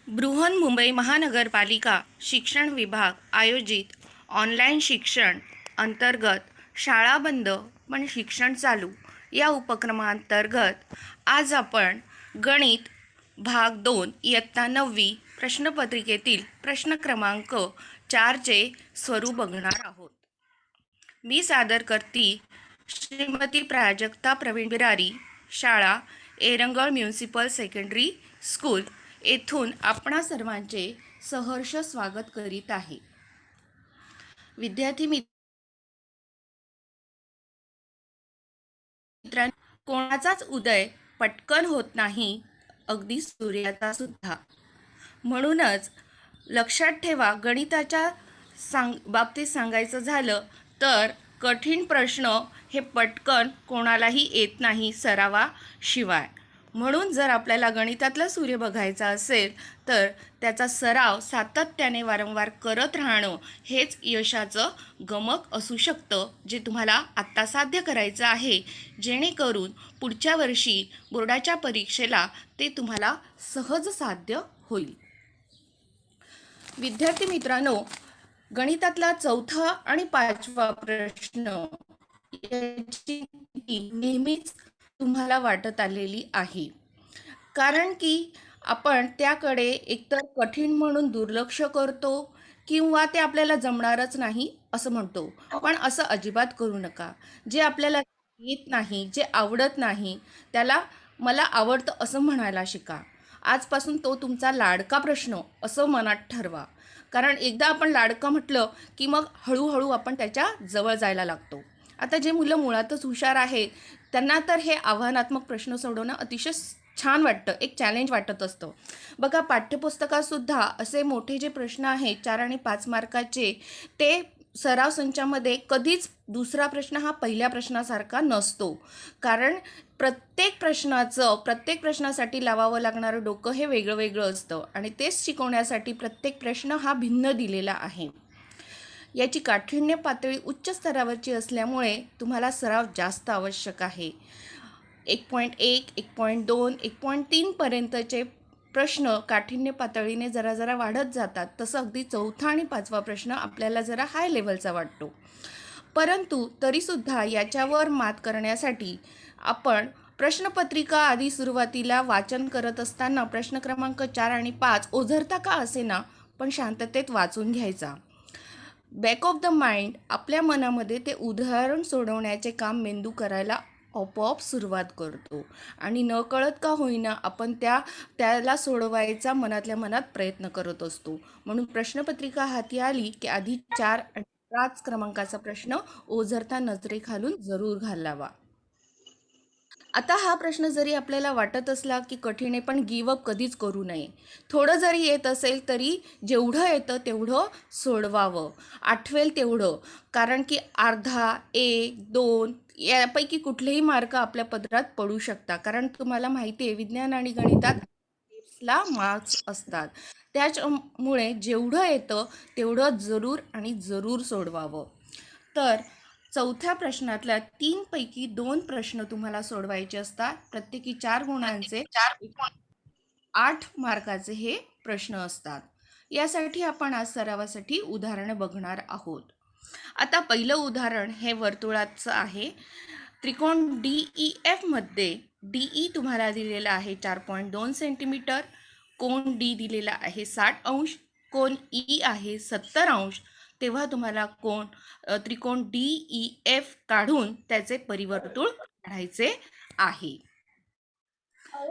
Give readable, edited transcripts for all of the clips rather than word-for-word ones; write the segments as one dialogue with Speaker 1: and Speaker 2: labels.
Speaker 1: बृहन्मुंबई महानगरपालिका शिक्षण विभाग आयोजित ऑनलाईन शिक्षण अंतर्गत शाळा बंद पण शिक्षण चालू या उपक्रमांतर्गत आज आपण गणित भाग 2 इयत्ता 9वी प्रश्नपत्रिकेतील प्रश्न क्रमांक 4चे स्वरूप बघणार आहोत. मी सादर करती श्रीमती प्राजक्ता प्रवीण बिरारी, शाळा एरंगळ म्युनिसिपल सेकंडरी स्कूल येथून आपणा सर्वांचे सहर्ष स्वागत करीत आहे. विद्यार्थी मित्रांनो, कोणाचाच उदय पटकन होत नाही, अगदी सूर्याचा सुद्धा. म्हणूनच लक्षात ठेवा, गणिताच्या बाबतीत सांगायचं झालं तर कठीण प्रश्न हे पटकन कोणालाही येत नाही सरावाशिवाय. म्हणून जर आपल्याला गणितातला सूर्य बघायचा असेल तर त्याचा सराव सातत्याने वारंवार करत राहणं हेच यशाचं गमक असू शकतं, जे तुम्हाला आत्ता साध्य करायचं आहे, जेणेकरून पुढच्या वर्षी बोर्डाच्या परीक्षेला ते तुम्हाला सहज साध्य होईल. विद्यार्थी मित्रांनो, गणितातला चौथा आणि पाचवा प्रश्न याची नेहमीच तुम्हाला वाटत आलेली आहे, कारण की आपण त्याकडे एकतर कठीण म्हणून दुर्लक्ष करतो किंवा ते आपल्याला जमणारच नाही असं म्हणतो. पण असं अजिबात करू नका. जे आपल्याला येत नाही, जे आवडत नाही, त्याला मला आवडतं असं म्हणायला शिका. आजपासून तो तुमचा लाडका प्रश्न असं मनात ठरवा, कारण एकदा आपण लाडका म्हटलं की मग हळूहळू आपण त्याच्या जवळ जायला लागतो. आता जे मुलं मुळातच हुशार आहेत त्यांना तर हे आव्हानात्मक प्रश्न सोडवणं अतिशय छान वाटतं, एक चॅलेंज वाटत असतं. बघा, पाठ्यपुस्तकातसुद्धा असे मोठे जे प्रश्न आहेत 4 आणि 5 मार्काचे, ते सराव संचामध्ये कधीच दुसरा प्रश्न हा पहिल्या प्रश्नासारखा नसतो, कारण प्रत्येक प्रश्नासाठी लावावं लागणारं डोकं हे वेगळं वेगळं असतं आणि तेच शिकवण्यासाठी प्रत्येक प्रश्न हा भिन्न दिलेला आहे. याची काठिण्य पातळी उच्च स्तरावरची असल्यामुळे तुम्हाला सराव जास्त आवश्यक आहे. 1.1, 1.2, 1.3 पर्यंतचे प्रश्न काठिण्य पातळीने जरा जरा वाढत जातात. तसं अगदी चौथा आणि पाचवा प्रश्न आपल्याला जरा हाय लेवलचा वाटतो. परंतु तरीसुद्धा याच्यावर मात करण्यासाठी आपण प्रश्नपत्रिका आधी सुरुवातीला वाचन करत असताना प्रश्न क्रमांक 4 आणि 5 ओझरता का असेना पण शांततेत वाचून घ्यायचा. बॅक ऑफ द माइंड आपल्या मनामध्ये ते उदाहरण सोडवण्याचे काम मेंदू करायला आपोआप सुरुवात करतो आणि नकळत का होईना आपण त्याला सोडवायचा मनातल्या मनात प्रयत्न करत असतो. म्हणून प्रश्नपत्रिका हाती आली की आधी 4 आणि 5 क्रमांकाचा प्रश्न ओझरता नजरेखालून जरूर घालावा. आता हा प्रश्न जरी आपल्याला वाटत असला की कठीण आहे, पण गिवअप कधीच करू नये. थोडं जरी येत असेल तरी जेवढं येतं तेवढं सोडवावं, आठवेल तेवढं, कारण की अर्धा, 1, 2 यापैकी कुठलेही मार्क आपल्या पदरात पडू शकतात, कारण तुम्हाला माहिती आहे विज्ञान आणि गणितात ला मार्क्स असतात. त्याच्यामुळे जेवढं येतं तेवढं जरूर आणि जरूर सोडवावं. तर चौथ्या प्रश्नातल्या 3 पैकी 2 प्रश्न तुम्हाला सोडवायचे असतात. प्रत्येकी 4 गुणांचे 8 मार्काचे हे प्रश्न असतात. यासाठी आपण आज सरावासाठी उदाहरणं बघणार आहोत. आता पहिलं उदाहरण हे वर्तुळाचं आहे. त्रिकोण DEF मध्ये DE तुम्हाला दिलेला आहे 4.2 सेंटीमीटर, कोन D दिलेला आहे 60 अंश, कोन E आहे 70 अंश. तेव्हा तुम्हाला त्रिकोण DEF काढून त्याचे परिवर्तुळ काढायचे आहे.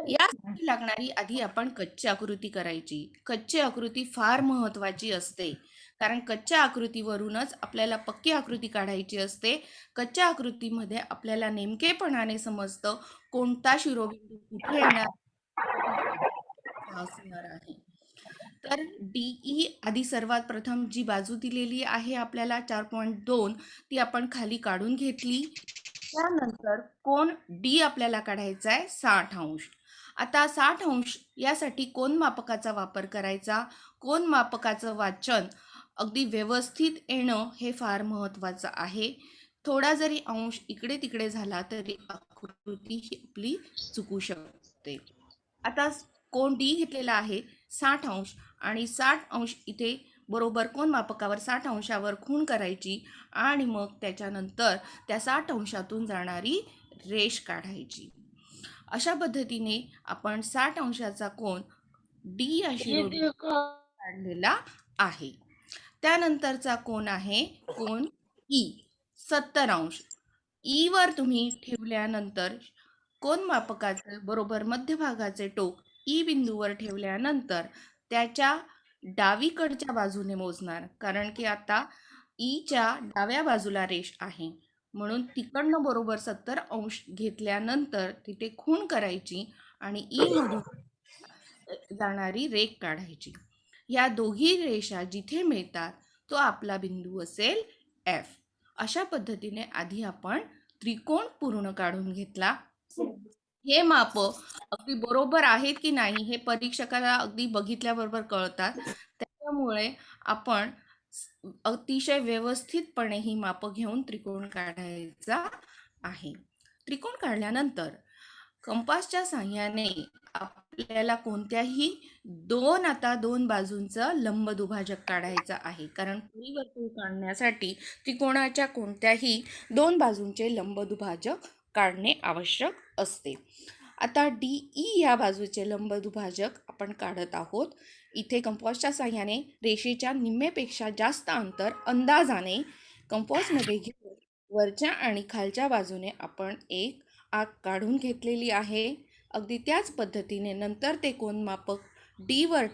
Speaker 1: यासाठी लागणारी आधी आपण कच्ची आकृती करायची. कच्ची आकृती फार महत्त्वाची असते, कारण कच्च्या आकृतीवरूनच आपल्याला पक्की आकृती काढायची असते. कच्च्या आकृतीमध्ये आपल्याला नेमकेपणाने समजतं कोणता शिरोबिंदू कुठे येणार असणार आहे. तर DE आधी सर्वात प्रथम जी बाजू दिलेली आहे आपल्याला 4.2 ती आपण खाली काढून घेतली. त्यानंतर कोन D आपल्याला काढायचा आहे 60 अंश. आता 60 अंश यासाठी कोन मापकाचा वापर करायचा. कोन मापकाचं वाचन अगदी व्यवस्थित येणं हे फार महत्त्वाचं आहे. थोडा जरी अंश इकडे तिकडे झाला तरी आकृती ही आपली चुकू शकते. आता कोन डी घेतलेला आहे 60° आणि 60° इथे बरोबर कोन मापकावर 60° खूण करायची आणि मग त्याच्यानंतर त्या 60°तून जाणारी रेष काढायची. अशा पद्धतीने आपण 60°चा कोन डी या शिरोबिंदू काढलेला आहे. त्यानंतरचा कोन आहे कोन ई 70°. ई वर तुम्ही ठेवल्यानंतर कोन मापकाचे बरोबर मध्यभागाचे टोक ई बिंदूवर ठेवल्यानंतर त्याच्या डावीकडच्या बाजूने मोजणार, कारण की आता ईच्या डाव्या बाजूला रेष आहे म्हणून तिकडनं बरोबर 70° घेतल्यानंतर तिथे खूण करायची आणि ई मधून जाणारी रेघ काढायची. या दोघी रेषा जिथे मिळतात तो आपला बिंदू असेल एफ. अशा पद्धतीने आधी आपण त्रिकोण पूर्ण काढून घेतला. हे माप अगदी बरोबर आहेत की नाही हे परीक्षकाला अगदी बघितल्याबरोबर कळतात. त्याच्यामुळे आपण अतिशय व्यवस्थितपणे ही माप घेऊन त्रिकोण काढायचा आहे. त्रिकोण काढल्यानंतर कंपासच्या साहाय्याने आपल्याला कोणत्याही दोन बाजूंचा लंब दुभाजक काढायचा आहे, कारण परिवर्तुळ काढण्यासाठी त्रिकोणाच्या कोणत्याही 2 बाजूंचे लंब दुभाजक काढणे आवश्यक असते. आता DE या बाजूचे लंब दुभाजक आपण काढत आहोत. इथे कंपासच्या साहाय्याने रेषेच्या निम्मेपेक्षा जास्त अंतर अंदाजाने कंपासमध्ये घेऊन वरच्या आणि खालच्या बाजूने आपण एक आग काढून घेतलेली आहे. अगदी त्याच पद्धतीने नंतर ते कोनमापक डी वर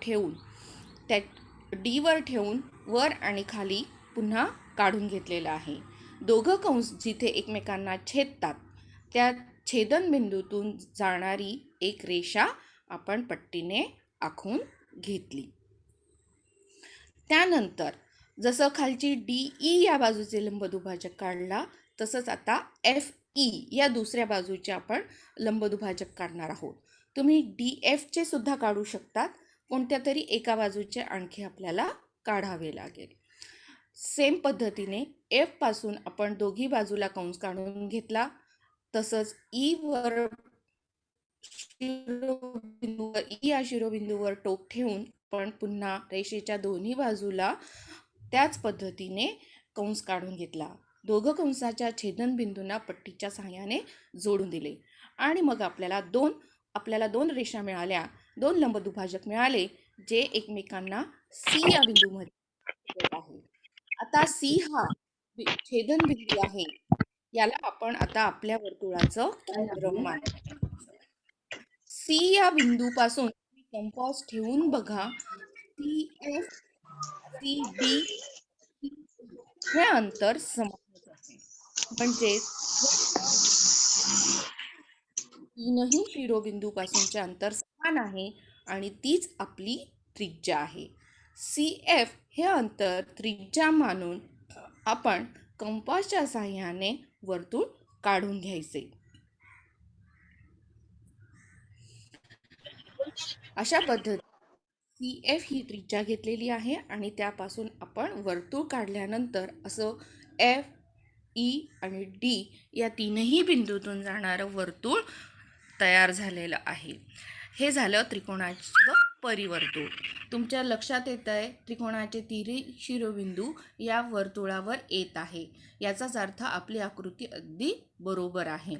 Speaker 1: ठेवून वर आणि खाली पुन्हा काढून घेतलेलं आहे. दोघं कंस जिथे एकमेकांना छेदतात त्या छेदनबिंदूतून जाणारी एक रेषा आपण पट्टीने आखून घेतली. त्यानंतर जसं खालची DE या बाजूचे लंबदुभाजक काढला तसंच आता FE या दुसऱ्या बाजूचे आपण लंबदुभाजक काढणार आहोत. तुम्ही DF चे सुद्धा काढू शकतात. कोणत्या तरी एका बाजूचे आणखी आपल्याला काढावे लागेल. सेम पद्धतीने F पासून आपण दोघी बाजूला कंस काढून घेतला. तसंच E या शिरोबिंदूवर टोक ठेवून आपण पुन्हा रेषेच्या दोन्ही बाजूला त्याच पद्धतीने कंस काढून घेतला. दोघं कंसाच्या छेदनबिंदूंना पट्टीच्या सहाय्याने जोडून दिले आणि मग आपल्याला दोन रेषा मिळाल्या, 2 लंबदुभाजक मिळाले जे एकमेकांना C या बिंदूमध्ये आहे. आता C हा छेदनबिंदू आहे, याला आपण आता आपल्या वर्तुळाचं केंद्र मानू. C या बिंदूपासून कंपास ठेवून बघा. CF, CD हे अंतर समान आहे. म्हणजेच तीनही शिरोबिंदूपासूनचे अंतर समान आहे आणि तीच आपली त्रिज्या आहे. CF हे अंतर त्रिज्या मानून आपण कंपासच्या साहाय्याने वर्तुळ काढून घ्यायचे. अशा पद्धतीने CF ही त्रिज्या घेतलेली आहे आणि त्यापासून आपण वर्तुळ काढल्यानंतर असं F, E आणि D या तीनही बिंदूतून जाणारं वर्तुळ तयार झालेलं आहे. हे झालं त्रिकोणाचं परिवर्तुळ. तुमच्या लक्षात येत आहे त्रिकोणाचे तिन्ही शिरोबिंदू या वर्तुळावर येत आहे. याचाच अर्थ आपली आकृती अगदी बरोबर आहे.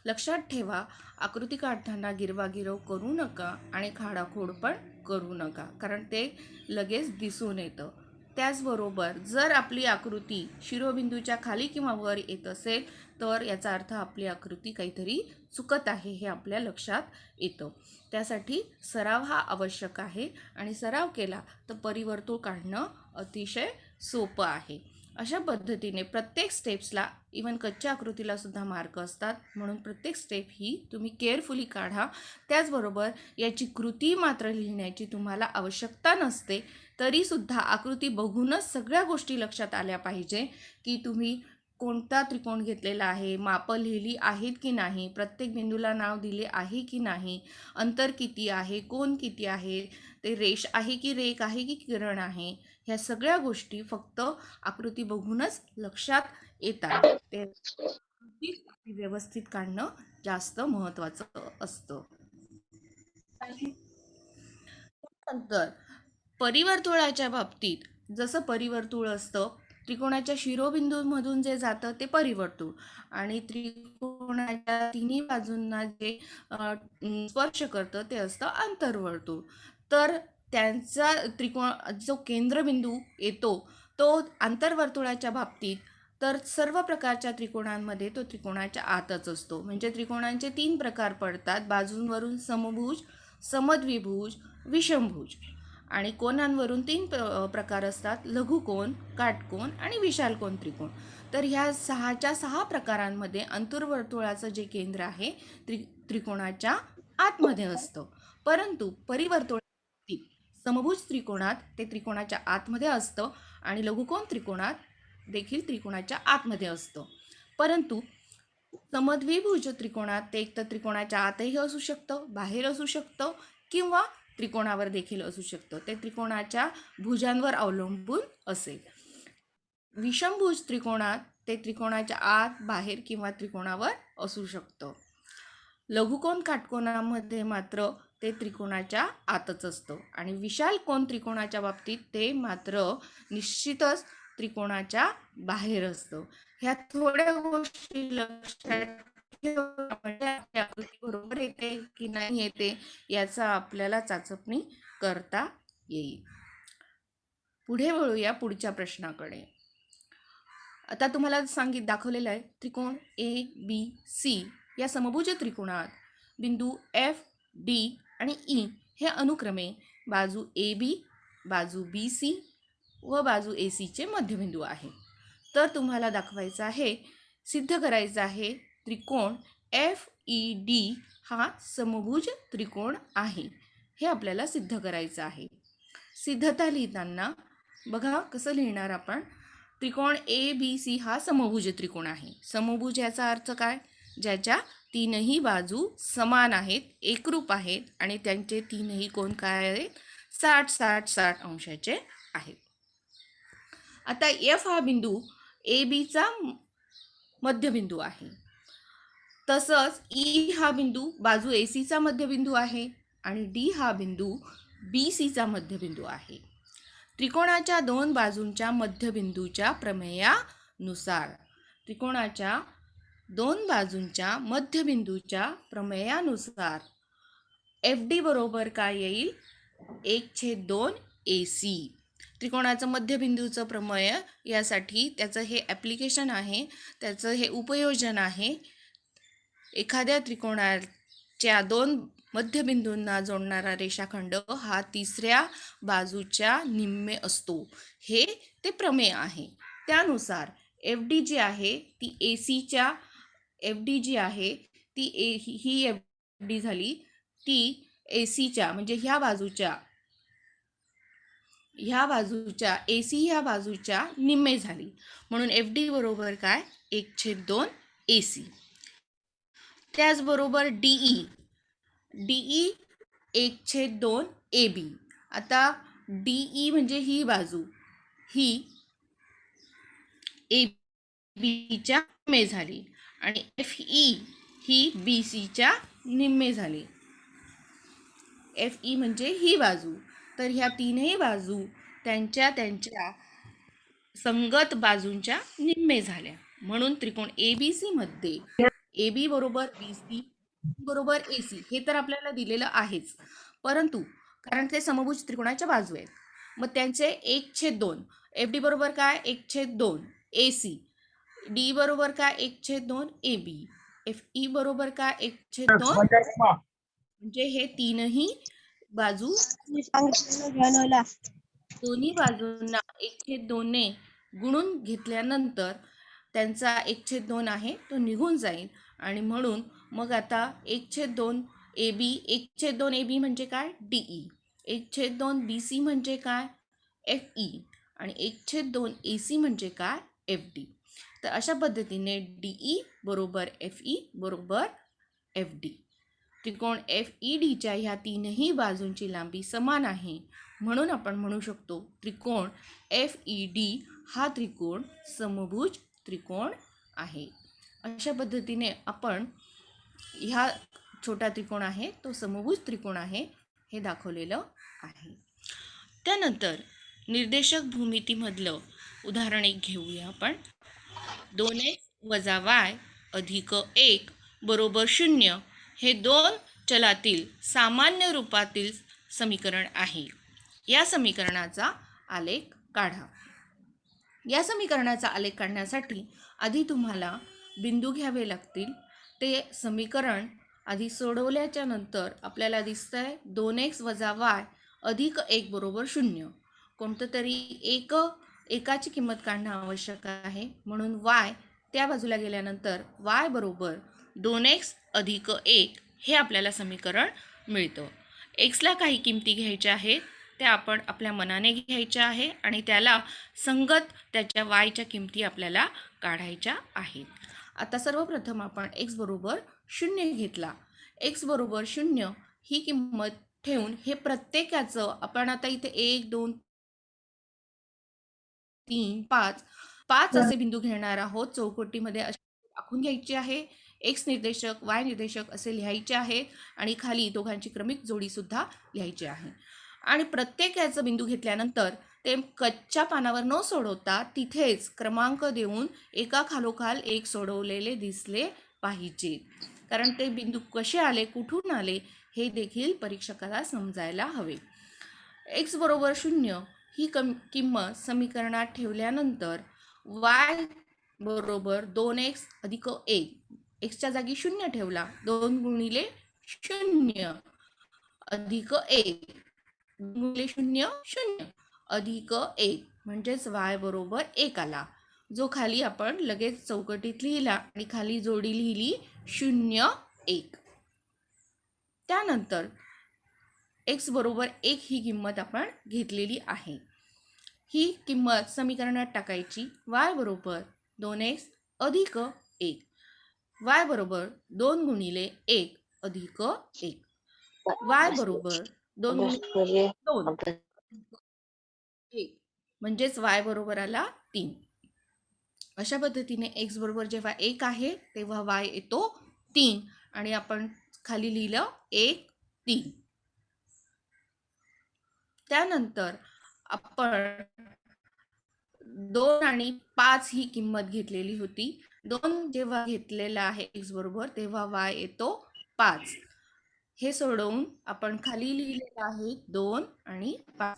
Speaker 1: लक्षात ठेवा, आकृती काढताना गिरवागिरव करू नका आणि खाडाखोड पण करू नका, कारण ते लगेच दिसून येतं. त्याचबरोबर जर आपली आकृती शिरोबिंदूच्या खाली किंवा वर येत असेल तर याचा अर्थ आपली आकृती काहीतरी चुकत आहे हे आपल्या लक्षात येतं. त्यासाठी सराव हा आवश्यक आहे आणि सराव केला तर परिवर्तुळ काढणं अतिशय सोपं आहे. अशा पद्धतीने प्रत्येक स्टेप्सला इवन कच्च्या आकृतीला सुद्धा मार्क असतात, म्हणून प्रत्येक स्टेप ही तुम्ही केअरफुली काढा. त्याचबरोबर याची कृती मात्र लिहिण्याची तुम्हाला आवश्यकता नसते, तरीसुद्धा आकृती बघूनच सगळ्या गोष्टी लक्षात आल्या पाहिजे की तुम्ही कोणता त्रिकोण घेतलेला आहे, मापं लिहिली आहेत की नाही, प्रत्येक बिंदूला नाव दिले आहे की नाही, अंतर किती आहे, कोण किती आहे, ते रेष आहे की रेख आहे की किरण आहे, ह्या सगळ्या गोष्टी फक्त आकृती बघूनच लक्षात येतात. ते व्यवस्थित काढणं जास्त महत्त्वाचं असतं. नंतर परिवर्तुळाच्या बाबतीत जसं परिवर्तुळ असतं, त्रिकोणाच्या शिरोबिंदूमधून जे जातं ते परिवर्तुळ आणि त्रिकोणाच्या तिन्ही बाजूंना जे स्पर्श करतं ते असतं आंतरवर्तुळ. तर त्यांचा जो केंद्रबिंदू येतो तो आंतरवर्तुळाच्या बाबतीत तर सर्व प्रकारच्या त्रिकोणांमध्ये तो त्रिकोणाच्या आतच असतो. म्हणजे त्रिकोणांचे 3 प्रकार पडतात: बाजूंवरून समभुज, समद्विभुज, विषमभुज. आणि कोनांवरून 3 प्रकार असतात: लघुकोन, काटकोन आणि विशालकोन त्रिकोण. तर ह्या 6च्या 6 प्रकारांमध्ये अंतर्वर्तुळाचं जे केंद्र आहे त्रिकोणाच्या आतमध्ये असतं. परंतु परिवर्तुळातील समभुज त्रिकोणात ते त्रिकोणाच्या आतमध्ये असतं आणि लघुकोन त्रिकोणात देखील त्रिकोणाच्या आतमध्ये असतं. परंतु समद्विभुज त्रिकोणात ते एक तर त्रिकोणाच्या आतही असू शकतं, बाहेर असू शकतं किंवा त्रिकोणावर देखील असू शकतं. ते त्रिकोणाच्या भुजांवर अवलंबून असेल. विषमभुज त्रिकोणात ते त्रिकोणाच्या आत, बाहेर किंवा त्रिकोणावर असू शकतं. लघुकोन काटकोनामध्ये मात्र ते त्रिकोणाच्या आतच असतं आणि विशाल कोन त्रिकोणाच्या बाबतीत ते मात्र निश्चितच त्रिकोणाच्या बाहेर असतं. ह्या थोड्या गोष्टी लक्षात ठेवून म्हणजे आकृती बरोबर येते की नाही येते याचा आपल्याला चाचपणी करता येईल. पुढे वळूया पुढच्या प्रश्नाकडे. आता तुम्हाला दाखवलेलं आहे त्रिकोण ABC या समभुज त्रिकोणात बिंदू F, D आणि E हे अनुक्रमे बाजू AB, बाजू BC व बाजू AC चे मध्यबिंदू आहे. तर तुम्हाला दाखवायचं आहे, सिद्ध करायचं आहे त्रिकोण FED हा समभुज त्रिकोण आहे. हे आपल्याला सिद्ध करायचं आहे. सिद्धता लिहिताना बघा कसं लिहिणार आपण. त्रिकोण ABC हा समभुज त्रिकोण आहे. समभुज याचा अर्थ काय? ज्याच्या तीनही बाजू समान आहेत, एकरूप आहेत आणि त्यांचे तीनही कोन काय आहेत? 60-60-60 अंशाचे आहेत. आता F हा बिंदू ABचा मध्यबिंदू आहे. तसंच E हा बिंदू बाजू ACचा मध्यबिंदू आहे आणि D हा बिंदू BCचा मध्यबिंदू आहे. त्रिकोणाच्या 2 बाजूंच्या मध्यबिंदूच्या प्रमेयानुसार त्रिकोणाच्या 2 बाजूंच्या मध्यबिंदूच्या प्रमेयानुसार FD बरोबर काय येईल? 1/2 AC. त्रिकोणाचं मध्यबिंदूचं प्रमेय यासाठी त्याचं हे ॲप्लिकेशन आहे, त्याचं हे उपयोजन आहे. एखाद्या त्रिकोणाच्या 2 मध्यबिंदूंना जोडणारा रेषाखंड हा तिसऱ्या बाजूच्या निम्मे असतो. हे ते प्रमेय आहे. त्यानुसार FD जी आहे ती ACच्या FD जी आहे ती ही FD झाली ती ACच्या म्हणजे ह्या बाजूच्या AC ह्या बाजूच्या निम्मे झाली. म्हणून FD बरोबर काय? 1/2 AC. त्याचबरोबर DE 1/2 AB. आता DE म्हणजे ही बाजू ही ABच्या निम्मे झाली आणि FE ही BCच्या निम्मे झाली. FE म्हणजे ही बाजू. तर ह्या तीनही बाजू त्यांच्या संगत बाजूंच्या निम्मे झाल्या. म्हणून त्रिकोण ABC मध्ये AB बरोबर BC बरोबर AC हे तर आपल्याला दिलेलं आहेच. परंतु कारण ते समभुज त्रिकोणाच्या बाजू आहेत, मग त्यांचे 1/2 FD बरोबर काय? 1/2 AC. D बरोबर काय? 1/2 AB. FE बरोबर काय? 1/2 म्हणजे हे तीनही बाजू दोन्ही बाजूंना 1/2 ने गुणून घेतल्यानंतर त्यांचा 1/2 आहे तो निघून जाईल आणि म्हणून मग आता 1/2 AB 1/2 AB म्हणजे काय? DE. 1/2 BC म्हणजे काय? FE आणि 1/2 AC म्हणजे काय? FD. तर अशा पद्धतीने DE बरोबर FE बरोबर FD. त्रिकोण FEDच्या ह्या तीनही बाजूंची लांबी समान आहे. म्हणून आपण म्हणू शकतो त्रिकोण FED हा त्रिकोण समभुज त्रिकोण आहे. अशा पद्धतीने आपण ह्या छोटा त्रिकोण आहे तो समभुज त्रिकोण आहे हे दाखवलेलं आहे. त्यानंतर निर्देशक भूमितीमधलं उदाहरण एक घेऊया आपण. 2x वजा y अधिक 1 बरोबर 0 हे दोन चलातील सामान्य रूपातील समीकरण आहे. या समीकरणाचा आलेख काढा. या समीकरणाचा आलेख काढण्यासाठी आधी तुम्हाला बिंदू घ्यावे लागतील. ते समीकरण आधी सोडवल्याच्या नंतर आपल्याला दिसतंय 2x वजा y अधिक 1 बरोबर 0. कोणतं तरी एकाची किंमत काढणं आवश्यक आहे. म्हणून y त्या बाजूला गेल्यानंतर y बरोबर 2x अधिक 1 हे आपल्याला समीकरण मिळतं. एक्सला काही किमती घ्यायच्या आहेत, त्या आपण आपल्या मनाने घ्यायच्या आहे आणि त्याला संगत त्याच्या वायच्या किमती आपल्याला काढायच्या आहेत. आता सर्वप्रथम आपण x बरोबर 0 घेतला. x बरोबर 0 ही किंमत ठेवून हे प्रत्येकाचं आपण आता इथे 1 2 3 5 असे बिंदू घेणार आहोत. चौकटीमध्ये आखून घ्यायचे आहे. एक्स निर्देशक वाय निर्देशक असे लिहायचे आहे आणि खाली दोघांची क्रमिक जोडी सुद्धा लिहायची आहे. आणि प्रत्येक याचं बिंदू घेतल्यानंतर ते कच्च्या पानावर न सोडवता तिथेच क्रमांक देऊन एका खालोखाल एक सोडवलेले दिसले पाहिजे. कारण ते बिंदू कसे आले, कुठून आले हे देखील परीक्षकाला समजायला हवे. एक्स बरोबर 0 ही किंमत समीकरणात ठेवल्यानंतर y बरोबर 2x अधिक 1 एक्सच्या जागी 0 ठेवला. 2 गुणिले 0 अधिक 1 गुणिले 0 0 अधिक 1 म्हणजेच y बरोबर 1 आला, जो खाली आपण लगेच चौकटीत लिहिला आणि खाली जोडी लिहिली 0 1. त्यानंतर x बरोबर 1 ही किंमत आपण घेतलेली आहे. ही किंमत समीकरणात टाकायची. y बरोबर 2x अधिक 1 y बरोबर 2 गुणिले 1 अधिक 1 y बरोबर 2 गुणिले 2 1 म्हणजेच y बरोबर आला 3. अशा पद्धतीने x बरोबर जेव्हा 1 आहे तेव्हा y येतो 3 आणि आपण खाली लिहिलं 1 3. त्यानंतर आपण 2 आणि 5 ही किंमत घेतलेली होती. 2 जेव्हा घेतलेला आहे x बरोबर तेव्हा y येतो 5. हे सोडवून आपण खाली लिहिलेलं आहे 2 आणि 5.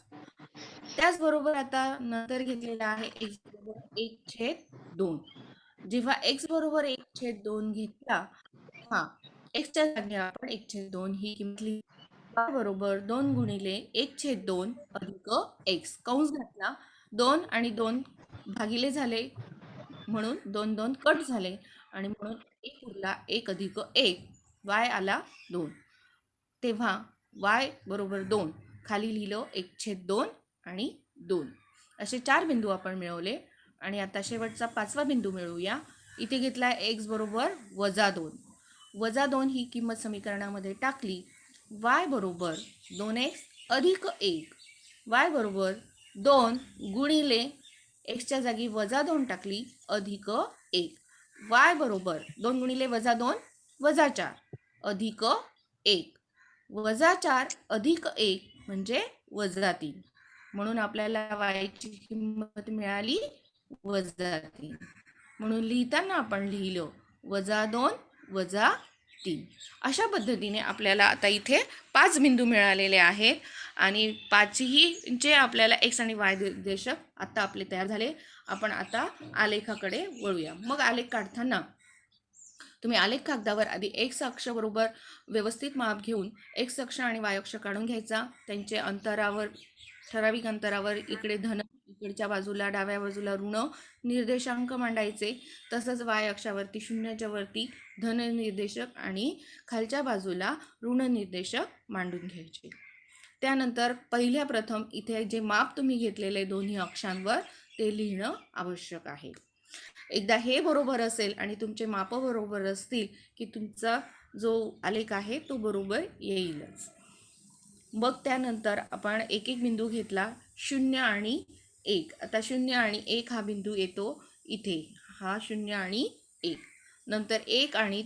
Speaker 1: त्याचबरोबर आता नंतर घेतलेला आहे x बरोबर 1/2. जेव्हा x बरोबर 1/2 घेतला तेव्हा xच्या जागी आपण 1/2 ही किंमत लिहिली. y बरोबर 2 गुणिले 1/2 अधिक x कंस घातला. 2 आणि 2 भागिले झाले म्हणून 2 2 कट झाले आणि म्हणून 1 उरला 1 अधिक 1 y आला 2. तेव्हा y बरोबर 2 खाली लिहिलं 1/2 आणि 2 असे 4 बिंदू आपण मिळवले. आणि आता शेवटचा 5वा बिंदू मिळवूया. इथे घेतला x बरोबर -2. -2 ही किंमत समीकरणामध्ये टाकली. y बरोबर 2x अधिक 1 y बरोबर 2 गुणिले एक्सच्या जागी -2 टाकली अधिक 1 y बरोबर 2 गुणिले -2 -4 अधिक 1 -4 अधिक 1 म्हणजे -3. म्हणून आपल्याला y ची किंमत मिळाली -3. म्हणून लिहिताना आपण लिहिलं -2 -3. अशा पद्धतीने आपल्याला आता इथे 5 बिंदू मिळालेले आहेत आणि 5ही जे आपल्याला x आणि y निर्देशक आता आपले तयार झाले. आपण आता आलेखाकडे वळूया. मग आलेख काढताना तुम्ही आलेख कागदावर आधी x अक्ष बरोबर व्यवस्थित माप घेऊन x अक्ष आणि y अक्ष काढून घ्यायचा. त्यांचे अंतरावर ठराविक अंतरावर इकडे धन, इकडच्या बाजूला डाव्या बाजूला ऋण निर्देशांक मांडायचे. तसंच y अक्षावरती 0च्या वरती धन निर्देशक आणि खालच्या बाजूला ऋण निर्देशक मांडून घ्यायचे. त्यानंतर पहिल्या प्रथम इथे जे माप तुम्ही घेतलेले दोन्ही अक्षांवर ते लिहिणं आवश्यक आहे. एकदा हे बरोबर असेल आणि तुमचे माप बरोबर असतील की तुमचा जो आलेख आहे तो बरोबर येईलच. मग त्यानंतर आपण एक एक बिंदू घेतला 0 आणि 1. आता 0 आणि 1 हा बिंदू येतो इथे. हा 0 आणि 1. नंतर 1 आणि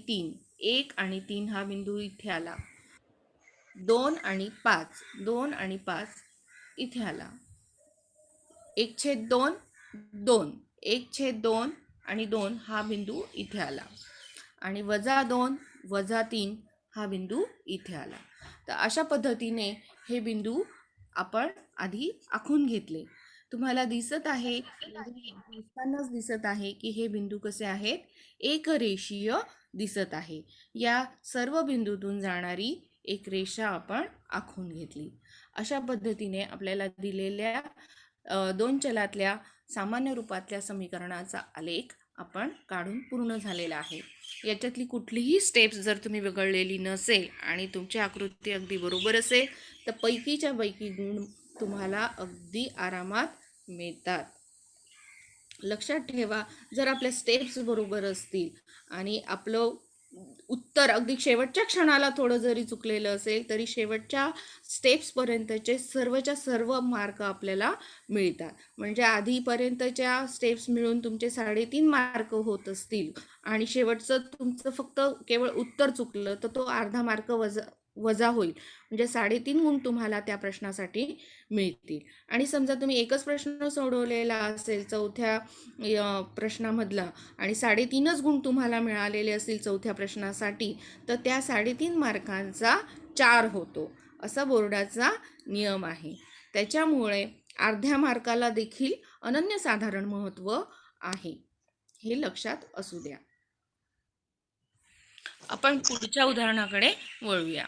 Speaker 1: 3 हा बिंदू इथे आला. 2 आणि 5, 2 आणि 5 इथे आला. 1/2, 2, 1/2 आणि 2 हा बिंदू इथे आला आणि -2, -3 हा बिंदू इथे आला. तर अशा पद्धतीने हे बिंदू आपण आधी आखून घेतले. तुम्हाला दिसत आहे, दिसतानाच दिसत आहे की हे बिंदू कसे आहेत, एकरेषीय दिसत आहे. या सर्व बिंदूतून जाणारी एक रेषा आपण आखून घेतली. अशा पद्धतीने आपल्याला दिलेल्या दोन चलातल्या सामान्य रूपातल्या समीकरणाचा आलेख आपण काढून पूर्ण झालेला आहे. याच्यातली कुठलीही स्टेप्स जर तुम्ही वगळलेली नसेल आणि तुमची आकृती अगदी बरोबर असेल तर पैकीच्या पैकी गुण तुम्हाला अगदी आरामात मिळतात. लक्षात ठेवा, जर आपल्या स्टेप्स बरोबर असतील आणि आपलं उत्तर अगदी शेवटच्या क्षणाला थोडं जरी चुकलेलं असेल तरी शेवटच्या स्टेप्सपर्यंतचे सर्वच्या सर्व मार्क आपल्याला मिळतात. म्हणजे आधीपर्यंतच्या स्टेप्स मिळून तुमचे 3.5 मार्क होत असतील आणि शेवटचं तुमचं फक्त केवळ उत्तर चुकलं तर तो अर्धा मार्क वजा होईल. म्हणजे 3.5 गुण तुम्हाला त्या प्रश्नासाठी मिळतील. आणि समजा तुम्ही एकच प्रश्न सोडवलेला असेल चौथ्या प्रश्नामधला आणि 3.5च गुण तुम्हाला मिळालेले असतील चौथ्या प्रश्नासाठी, तर त्या 3.5 मार्कांचा 4 होतो, असा बोर्डाचा नियम आहे. त्याच्यामुळे अर्ध्या मार्काला देखील अनन्यसाधारण महत्त्व आहे, हे लक्षात असू द्या. आपण पुढच्या उदाहरणाकडे वळूया.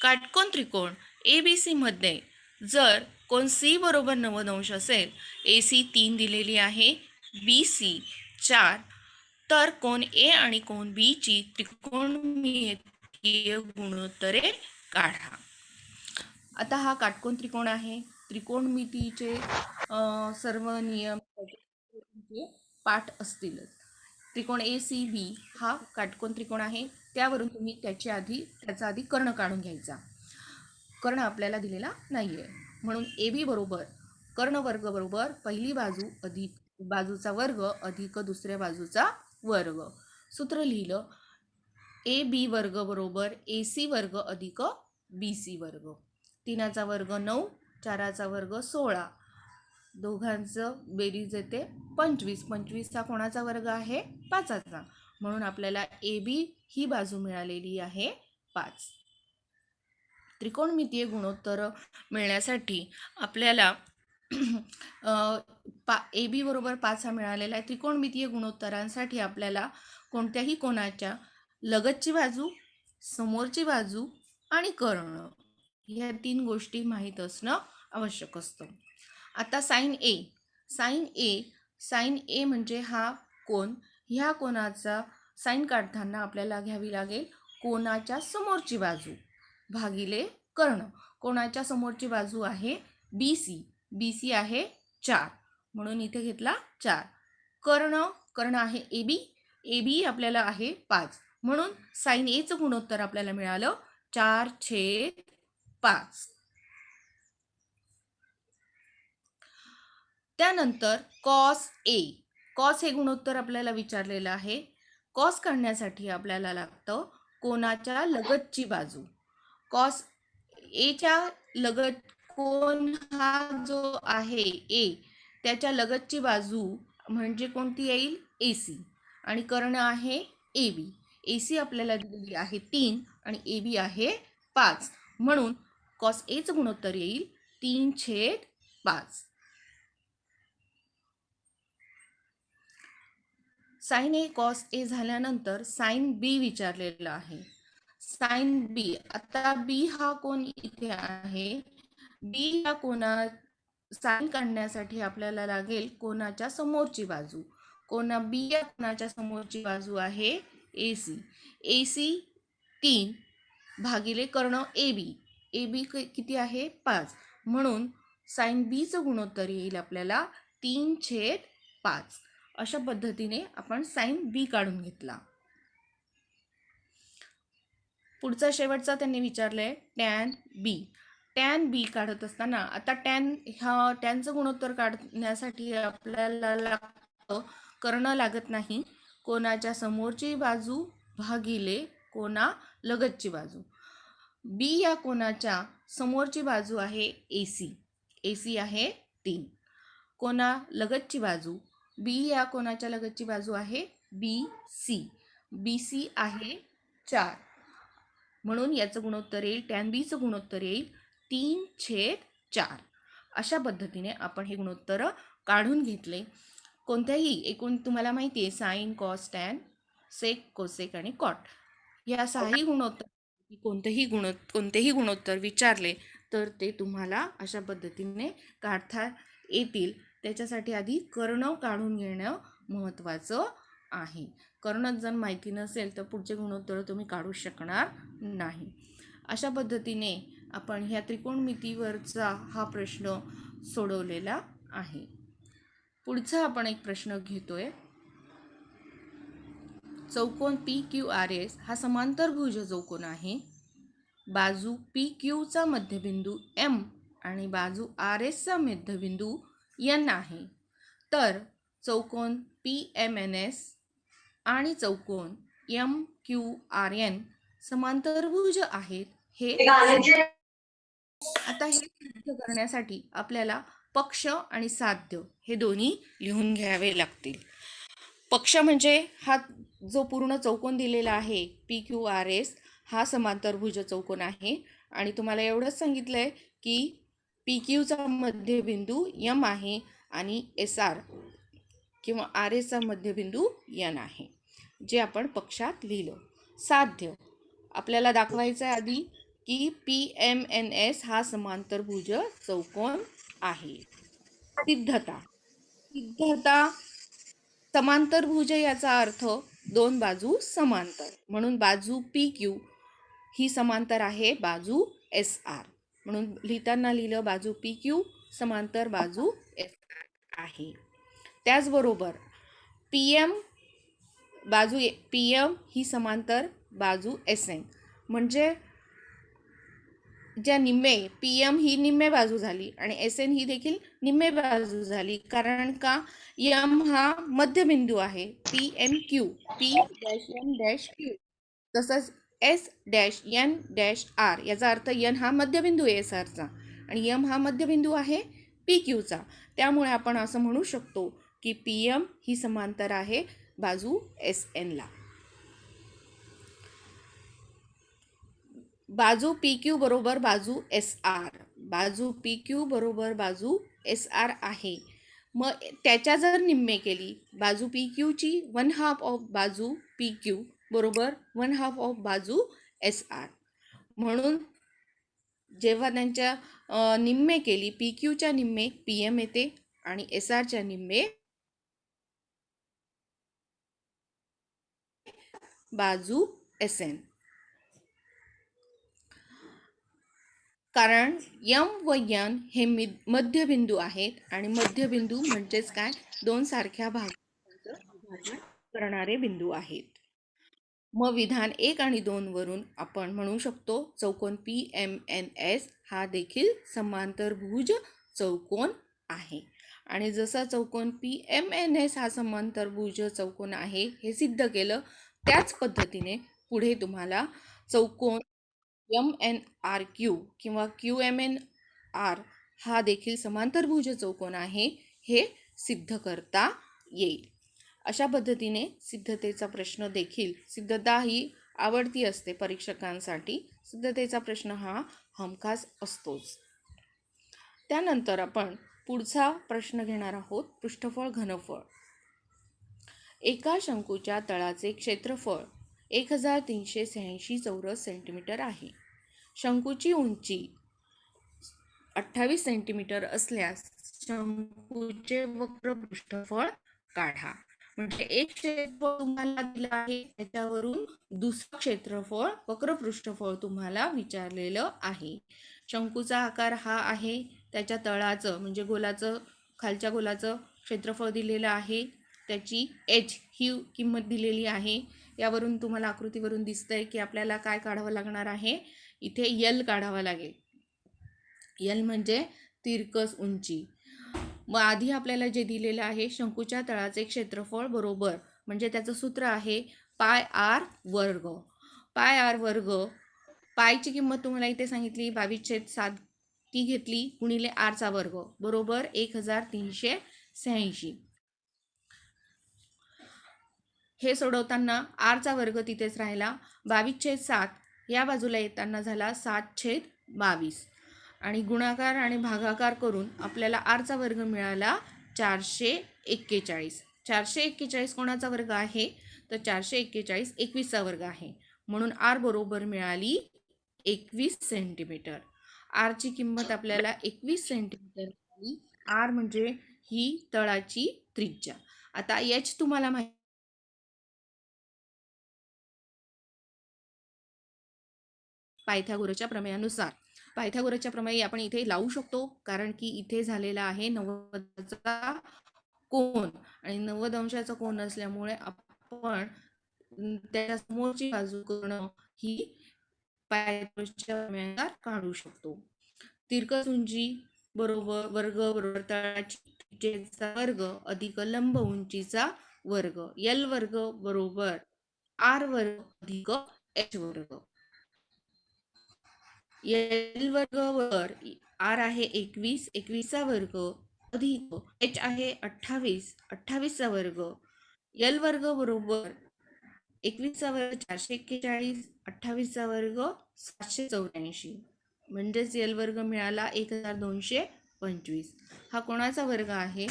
Speaker 1: काटकोन त्रिकोण ABC मध्ये जर कोन C बरोबर 90 अंश असेल, AC 3 दिलेली आहे, BC 4, तर कोन A आणि कोन B ची त्रिकोणमितीय गुणोत्तरे काढा. आता हा काटकोन त्रिकोण आहे. त्रिकोणमितीचे सर्व नियम पाठ असतीलच. त्रिकोण ACB हा काटकोन त्रिकोण आहे. त्यावरून तुम्ही त्याचा आधी कर्ण काढून घ्यायचा. कर्ण आपल्याला दिलेला नाहीये, म्हणून AB बरोबर कर्ण वर्ग बरोबर पहिली बाजू अधिक बाजूचा वर्ग अधिक दुसऱ्या बाजूचा वर्ग. सूत्र लिहिलं, AB वर्ग बरोबर AC वर्ग अधिक BC वर्ग. 3चा वर्ग 9, 4चा वर्ग 16, दोघांचं बेरीज येते 25. 25 हा कोणाचा वर्ग आहे, 5चा. म्हणून आपल्याला AB ही बाजू मिळालेली आहे 5. त्रिकोणमितीय गुणोत्तर मिळण्यासाठी आपल्याला AB बरोबर 5 हा मिळालेला आहे. त्रिकोणमितीय गुणोत्तरांसाठी आपल्याला कोणत्याही कोणाच्या लगतची बाजू, समोरची बाजू आणि कर्ण ह्या 3 गोष्टी माहीत असणं आवश्यक असतं. आता साइन ए म्हणजे हा कोन. ह्या कोनाचा साइन काढताना आपल्याला घ्यावी लागेल कोनाच्या समोरची बाजू भागिले कर्ण. कोणाच्या समोरची बाजू आहे BC आहे 4, म्हणून इथे घेतला 4. कर्ण आहे AB आपल्याला आहे 5, म्हणून साइन Aचं गुणोत्तर आपल्याला मिळालं 4/5. त्यानंतर कॉस हे गुणोत्तर आपल्याला विचारलेलं आहे. कॉस काढण्यासाठी आपल्याला लागतं कोनाच्या लगतची बाजू. कॉस एच्या लगत कोन हा जो आहे ए, त्याच्या लगतची बाजू म्हणजे कोणती येईल, AC, आणि कर्ण आहे AB. AC आपल्याला दिलेली आहे 3 आणि AB आहे 5, म्हणून कॉस एचं गुणोत्तर येईल 3/5. साइन A कॉस A झाल्यानंतर साइन B विचारलेला आहे. साइन B, आता B हा कोन इथे आहे. B या कोना साइन काढण्यासाठी आपल्याला लागेल कोनाच्या समोरची बाजू. कोना B या कोनाच्या समोरची बाजू आहे AC 3 भागिले कर्ण AB किती आहे, 5, म्हणून साइन B चं गुणोत्तर येईल आपल्याला 3/5. अशा पद्धतीने आपण साइन B काढून घेतला. पुढचा शेवटचा त्यांनी विचारलंय टॅन बी काढत असताना आता टॅनचं गुणोत्तर काढण्यासाठी आपल्याला लागतं कर्ण लागत नाही, कोनाच्या समोरची बाजू भागिले कोना लगतची बाजू. बी या कोनाच्या समोरची बाजू आहे AC. AC आहे 3. कोना लगतची बाजू, बी या कोनाच्या लगतची बाजू आहे BC. BC आहे 4. म्हणून याचं गुणोत्तर येईल, टॅन बीचं गुणोत्तर येईल 3/4. अशा पद्धतीने आपण हे गुणोत्तर काढून घेतले. कोणत्याही एकूण तुम्हाला माहिती आहे साइन, कॉस, टॅन, सेक, कोसेक आणि कॉट या 6ही गुणोत्तर कोणतेही गुणोत्तर विचारले तर ते तुम्हाला अशा पद्धतीने काढता येतील. त्याच्यासाठी आधी कर्ण काढून घेणं महत्त्वाचं आहे. कर्ण जर माहिती नसेल तर पुढचे गुणोत्तर तुम्ही काढू शकणार नाही. अशा पद्धतीने आपण ह्या त्रिकोणमितीवरचा हा प्रश्न सोडवलेला आहे. पुढचा आपण एक प्रश्न घेतोय. चौकोन PQRS हा समांतरभुज चौकोन आहे. बाजू PQचा मध्यबिंदू M आणि बाजू RS चा मध्यबिंदू N आहे. तर चौकोन PMNS आणि चौकोन MQRN समांतरभुज आहेत. आता हे सिद्ध करण्यासाठी आपल्याला पक्ष आणि साध्य हे दोन्ही लिहून घ्यावे लागतील. पक्ष म्हणजे हा जो पूर्ण चौकोन दिलेला आहे PQRS हा समांतरभुज चौकोन आहे आणि तुम्हाला एवढंच सांगितलंय की PQचा मध्यबिंदू M आहे आणि SR किंवा RS चा मध्यबिंदू N आहे, जे आपण पक्षात लिहिलं. साध्य आपल्याला दाखवायचं आहे आधी की PMNS हा समांतरभुज चौकोन आहे. सिद्धता समांतरभुज याचा अर्थ दोन बाजू समांतर, म्हणून बाजू PQ ही समांतर आहे बाजू SR, म्हणून लिहिताना लिहिलं बाजू PQ समांतर बाजू SR आहे. त्याचबरोबर बाजू PM ही समांतर बाजू SN, म्हणजे ज्या निम्मे PM ही निम्मे बाजू झाली आणि SN ही देखील निम्मे बाजू झाली. कारण का M हा मध्यबिंदू आहे PMQ P-M-Q, तसंच S-N-R याचा अर्थ N हा मध्यबिंदू आहे SRचा आणि M हा मध्यबिंदू आहे PQचा. त्यामुळे आपण असं म्हणू शकतो की PM ही समांतर आहे बाजू SN ला. बाजू PQ बरोबर बाजू SR, बाजू PQ बरोबर बाजू SR आहे. मग त्याच्या जर निम्मे केली बाजू PQची 1/2 ऑफ बाजू PQ बरोबर 1/2 ऑफ बाजू SR, म्हणून जेव्हा त्यांच्या निम्मे केली PQच्या निम्मे PM येते आणि SRच्या निम्मे बाजू SN. कारण M व N हे मध्यबिंदू आहेत आणि मध्यबिंदू म्हणजेच काय, दोन सारख्या भागांचं करणारे बिंदू आहेत. मग विधान 1 आणि 2 वरून आपण म्हणू शकतो चौकोन PMNS हा देखील समांतरभुज चौकोन आहे. आणि जसा चौकोन PMNS हा समांतरभुज चौकोन आहे हे सिद्ध केलं, त्याच पद्धतीने पुढे तुम्हाला चौकोन MNRQ किंवा QMNR हा देखील समांतरभुज चौकोन आहे हे सिद्ध करता येईल. अशा पद्धतीने सिद्धतेचा प्रश्न देखील, सिद्धता ही आवडती असते परीक्षकांसाठी, सिद्धतेचा प्रश्न हा हमखास असतोच. त्यानंतर आपण पुढचा प्रश्न घेणार आहोत, पृष्ठफळ घनफळ. एका शंकूच्या तळाचे क्षेत्रफळ 1386 चौरस सेंटीमीटर आहे. शंकूची उंची 28 सेंटीमीटर असल्यास शंकूचे वक्र पृष्ठफळ काढा. म्हणजे एक क्षेत्रफळ तुम्हाला दिलं आहे, त्याच्यावरून दुसरं क्षेत्रफळ वक्र पृष्ठफळ तुम्हाला विचारलेलं आहे. शंकूचा आकार हा आहे, त्याच्या तळाचं म्हणजे गोलाचं, खालच्या गोलाचं क्षेत्रफळ दिलेलं आहे, त्याची H ही किंमत दिलेली आहे. यावरून तुम्हाला आकृतीवरून दिसतंय की आपल्याला काय काढावं लागणार आहे, इथे L काढावा लागेल. L म्हणजे तिरकस उंची. मग आधी आपल्याला जे दिलेलं आहे शंकूच्या तळाचे क्षेत्रफळ बरोबर, म्हणजे त्याचं सूत्र आहे पाय R वर्ग. पाय R वर्ग पायची किंमत तुम्हाला इथे सांगितली 22/7 ती घेतली गुणिले आरचा वर्ग बरोबर 1386. हे सोडवताना आरचा वर्ग तिथेच राहिला 22/7 या बाजूला येताना झाला 7/22 आणि गुणाकार आणि भागाकार करून आपल्याला आरचा वर्ग मिळाला 441. 441 कोणाचा वर्ग आहे तर 441 21चा वर्ग आहे म्हणून आर बरोबर मिळाली 21 सेंटीमीटर. आरची किंमत आपल्याला 21 सेंटीमीटर मिळाली. आर म्हणजे ही तळाची त्रिज्या. आता एच तुम्हाला माहिती पायथागोरसच्या प्रमेयानुसार पायथागोरसच्या प्रमेय आपण इथे लावू शकतो कारण की इथे झालेला आहे 90चा कोन आणि 90 अंशाचा कोन असल्यामुळे आपण त्याच्या समोरची बाजू करणं ही पायथागोरसच्या प्रमेयानुसार काढू शकतो. तिरकस उंची बरोबर वर्ग बरोबर तळाची त्रिज्येचा वर्ग अधिक लंब उंचीचा वर्ग एल वर्ग बरोबर आर वर्ग अधिक एच वर्ग. एल वर्ग वर आर आहे 21 21चा वर्ग अधिक एच आहे 28 28चा वर्ग. एल वर्ग बरोबर 21चा वर्ग 441 28चा वर्ग 784 म्हणजेच एल वर्ग मिळाला 1225. हा कोणाचा वर्ग आहे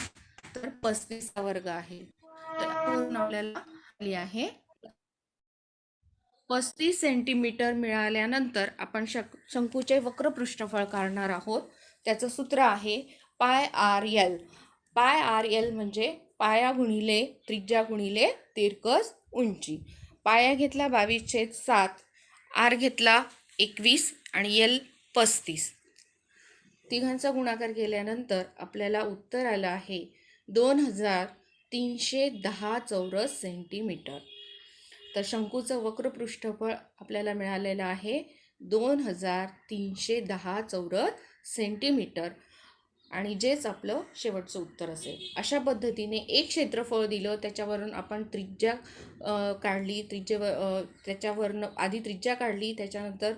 Speaker 1: तर 35चा वर्ग आहे. तर आपल्याला आली आहे 35 सेंटीमीटर मिळाल्यानंतर आपण शंकूचे वक्र पृष्ठफळ काढणार आहोत. त्याचं सूत्र आहे pi R L. Pi R L म्हणजे पाया गुणिले त्रिज्या गुणिले तिरकस उंची. पाया घेतला 22/7, आर घेतला 21 आणि एल 35. तिघांचा गुणाकार केल्यानंतर आपल्याला उत्तर आलं आहे 2310 चौरस सेंटीमीटर. तर शंकूचं वक्र पृष्ठफळ आपल्याला मिळालेलं आहे 2310 चौरस सेंटीमीटर आणि जेच आपलं शेवटचं उत्तर असेल. अशा पद्धतीने एक क्षेत्रफळ दिलं त्याच्यावरून आपण त्रिज्या काढली त्याच्यावरनं आधी त्रिज्या काढली त्याच्यानंतर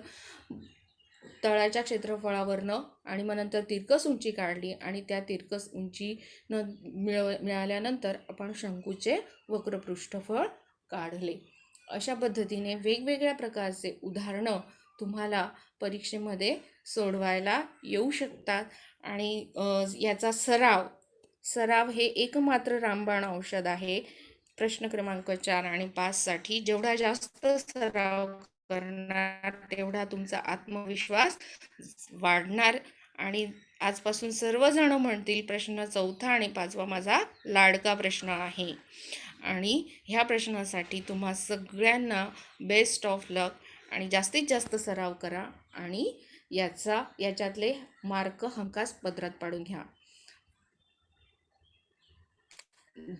Speaker 1: तळाच्या क्षेत्रफळावरनं आणि मग नंतर तिरकस उंची काढली आणि त्या तिरकस उंची मिळाल्यानंतर आपण शंकूचे वक्र पृष्ठफळ काढले. अशा पद्धतीने वेगवेगळ्या प्रकारचे उदाहरणं तुम्हाला परीक्षेमध्ये सोडवायला येऊ शकतात आणि याचा सराव हे एकमात्र रामबाण औषध आहे. प्रश्न क्रमांक 4 आणि 5साठी जेवढा जास्त सराव करणार तेवढा तुमचा आत्मविश्वास वाढणार आणि आजपासून सर्वजण म्हणतील प्रश्न 4था आणि 5वा माझा लाडका प्रश्न आहे. आणि ह्या प्रश्नासाठी तुम्हा सगळ्यांना बेस्ट ऑफ लक आणि जास्तीत जास्त सराव करा आणि याच्यातले मार्क हमखास पदरात पाडून घ्या.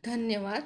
Speaker 1: धन्यवाद.